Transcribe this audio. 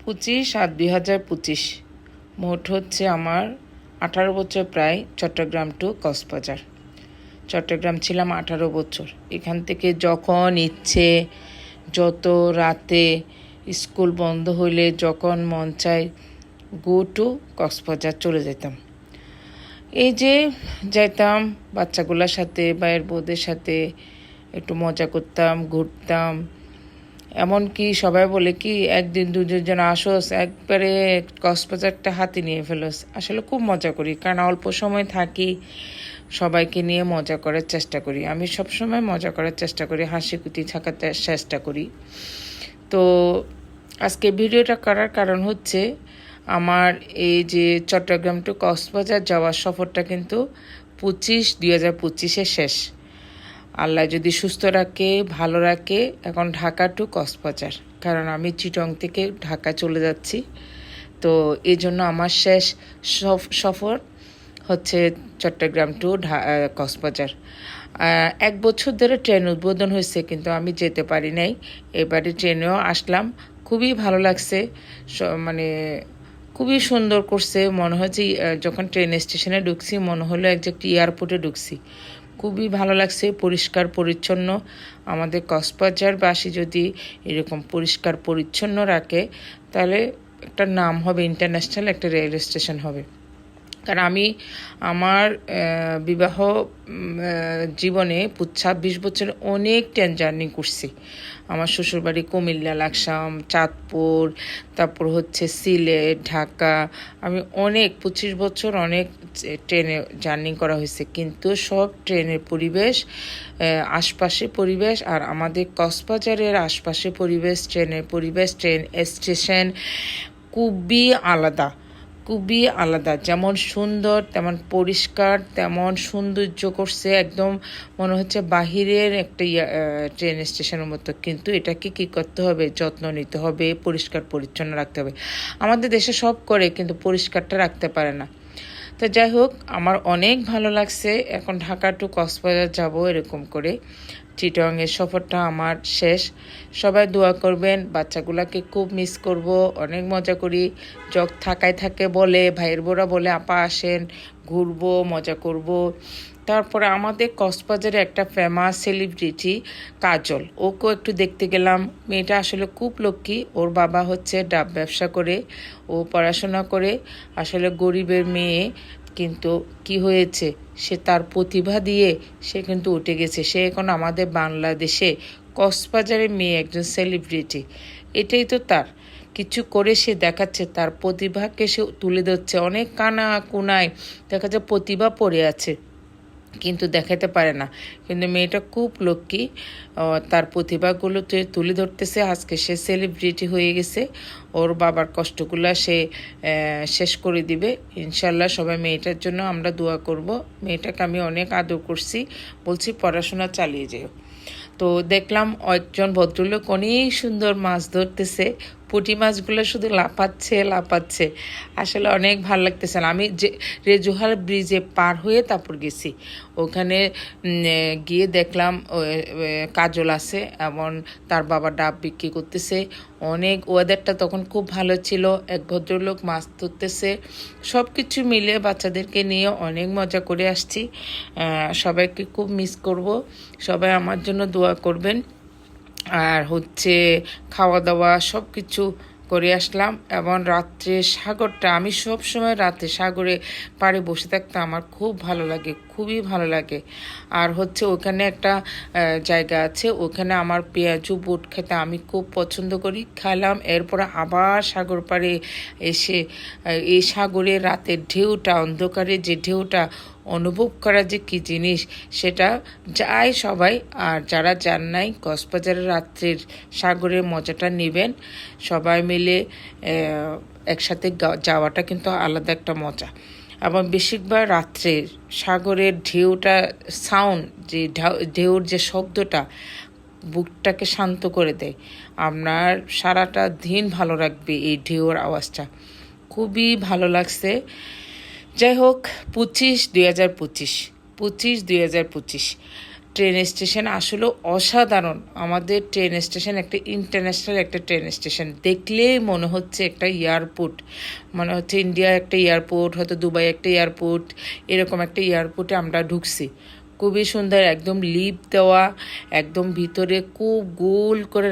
2025 মোট হচ্ছে আমার 18 বছর প্রায় চট্টগ্রাম টু কক্সবাজার। চট্টগ্রাম ছিলাম 18 বছর। এখান থেকে যখন ইচ্ছে, যত রাতে স্কুল বন্ধ হইলে যখন মন চায় গো টু কক্সবাজার চলে যেতাম। এই যে যাইতাম বাচ্চাগুলোর সাথে, ভাইয়ের বউদের সাথে একটু মজা করতাম, ঘুরতাম। এমনকি সবাই বলে কি একদিন দুজন আসোস, একবারে কক্সবাজারটা হাতে নিয়ে ফেলোস। আসলে খুব মজা করি, কারণ অল্প সময় থাকি, সবাইকে নিয়ে মজা করার চেষ্টা করি। আমি সবসময় মজা করার চেষ্টা করি, হাসি খুশি থাকার চেষ্টা করি। তো আজকে ভিডিওটা করার কারণ হচ্ছে আমার এই যে চট্টগ্রাম টু কক্সবাজার যাওয়ার সফরটা কিন্তু 2025 শেষ। আল্লাহ যদি সুস্থ রাখে, ভালো রাখে, এখন ঢাকা টু কক্সবাজার, কারণ আমি চিটং থেকে ঢাকা চলে যাচ্ছি। তো এই জন্য আমার শেষ সফর হচ্ছে চট্টগ্রাম টু কক্সবাজার। 1 বছর ধরে ট্রেন উদ্বোধন হয়েছে, কিন্তু আমি যেতে পারি নাই। এবারে ট্রেনেও আসলাম, খুবই ভালো লাগছে। মানে খুবই সুন্দর করছে, মনে হচ্ছে যখন ট্রেন স্টেশনে ঢুকছি মনে হলো একজাক্ট এয়ারপোর্টে ঢুকছি। খুবই ভালো লাগছে, পরিষ্কার পরিচ্ছন্ন। আমাদের কক্সবাজারবাসী যদি এরকম পরিষ্কার পরিচ্ছন্ন রাখে তাহলে একটা নাম হবে, ইন্টারন্যাশনাল একটা রেল স্টেশন হবে। কারণ আমি আমার বিবাহ জীবনে 26 বছর অনেক ট্রেন জার্নি করছি। আমার শ্বশুরবাড়ি কুমিল্লা, লাকসাম, চাঁদপুর, তারপর হচ্ছে সিলেট, ঢাকা। আমি অনেক 25 বছর অনেক ট্রেনে জার্নি করা হয়েছে, কিন্তু সব ট্রেনের পরিবেশ, আশপাশে পরিবেশ আর আমাদের কক্সবাজারের আশপাশে পরিবেশ, ট্রেনের পরিবেশ, ট্রেন স্টেশন খুবই আলাদা, খুবই আলাদা। যেমন সুন্দর তেমন পরিষ্কার, তেমন সৌন্দর্য করছে, একদম মনে হচ্ছে বাহিরের একটা ট্রেন স্টেশনের মতো। কিন্তু এটাকে কী করতে হবে, যত্ন নিতে হবে, পরিষ্কার পরিচ্ছন্ন রাখতে হবে। আমাদের দেশে সব করে, কিন্তু পরিষ্কারটা রাখতে পারে না। তো যাই হোক, আমার অনেক ভালো লাগছে। এখন ঢাকা টু কক্সবাজার যাব এরকম করে। চিটংয়ের সফরটা আমার শেষ। সবাই দোয়া করবেন, বাচ্চাগুলোকে খুব মিস করব, অনেক মজা করি। থাকায় থাকে বলে, ভাইয়ের বোরা বলে আপা আসেন, ঘুরবো, মজা করব। তারপরে আমাদের কক্সবাজারে একটা ফেমাস সেলিব্রিটি কাজল, ওকেও একটু দেখতে গেলাম। মেয়েটা আসলে খুব লক্ষ্মী। ওর বাবা হচ্ছে ডাব ব্যবসা করে, ও পড়াশোনা করে, আসলে গরিবের মেয়ে। কিন্তু কি হয়েছে, সে তার প্রতিভা দিয়ে সে কিন্তু উঠে গেছে। সে এখন আমাদের বাংলাদেশে কক্সবাজারের মেয়ে, একজন সেলিব্রিটি। এটাই তো তার কিছু করে সে দেখাচ্ছে, তার প্রতিভাকে সে তুলে ধরছে। অনেক কানা কোনায় দেখা যায় প্রতিভা পড়ে আছে, কিন্তু দেখাতে পারে না। কিন্তু মেয়েটা খুব লক্ষ্মী, তার প্রতিভাগুলো তুলে ধরতেছে। আজকে সে সেলিব্রিটি হয়ে গেছে। ওর বাবার কষ্টগুলো সে শেষ করে দিবে ইনশাল্লাহ। সবাই মেয়েটার জন্য আমরা দোয়া করব। মেয়েটাকে আমি অনেক আদর করছি, বলছি পড়াশোনা চালিয়ে যেও। তো দেখলাম একজন ভদ্রলোক অনেক সুন্দর মাছ ধরতেছে। পুঁটি মাছগুলো শুধু লাফাচ্ছে। আসলে অনেক ভালো লাগতেছে। আমি যে রেজুহাল ব্রিজে পার হয়ে তারপর গেছি, ওখানে গিয়ে দেখলাম কাজল আছে এবং তার বাবা ডাব বিক্রি করতেছে। অনেক ওয়েদারটা তখন খুব ভালো ছিল, এক ভদ্রলোক মাছ ধরতেছে। সব কিছু মিলে বাচ্চাদেরকে নিয়ে অনেক মজা করে আসছি। সবাইকে খুব মিস করব। সবাই আমার জন্য দোয়া করবেন। আর হচ্ছে খাওয়া দাওয়া সব কিছু করে আসলাম। এবং রাত্রে সাগরটা, আমি সব সময় রাতে সাগরে পাড়ে বসে থাকতে আমার খুব ভালো লাগে, খুবই ভালো লাগে। আর হচ্ছে ওখানে একটা জায়গা আছে, ওখানে আমার পেঁয়াজু বুট খেতে আমি খুব পছন্দ করি। খেলাম, এরপরে আবার সাগর পাড়ে এসে এই সাগরে রাতের ঢেউটা, অন্ধকারে যে ঢেউটা অনুভব করা যে কী জিনিস, সেটা যায় সবাই। আর যারা যান নাই কক্সবাজারের রাত্রের সাগরের মজাটা নেবেন। সবাই মিলে একসাথে যাওয়াটা কিন্তু আলাদা একটা মজা। এবং বেশিরভাগ রাত্রে সাগরের ঢেউটা, সাউন্ড, যে ঢেউর যে শব্দটা বুকটাকে শান্ত করে দেয়। আপনার সারাটা দিন ভালো রাখবে এই ঢেউর আওয়াজটা। খুবই ভালো লাগছে। যাই হোক, 2025 ট্রেন স্টেশন আসলে অসাধারণ। আমাদের ট্রেন স্টেশন একটা ইন্টারন্যাশনাল একটা ট্রেন স্টেশন, দেখলেই মনে হচ্ছে একটা এয়ারপোর্ট, মনে হচ্ছে ইন্ডিয়া একটা এয়ারপোর্ট, হয়তো দুবাই একটা এয়ারপোর্ট, এরকম একটা এয়ারপোর্টে আমরা ঢুকছি। খুবই সুন্দর, একদম লিফট দেওয়া, একদম ভিতরে খুব গোল করে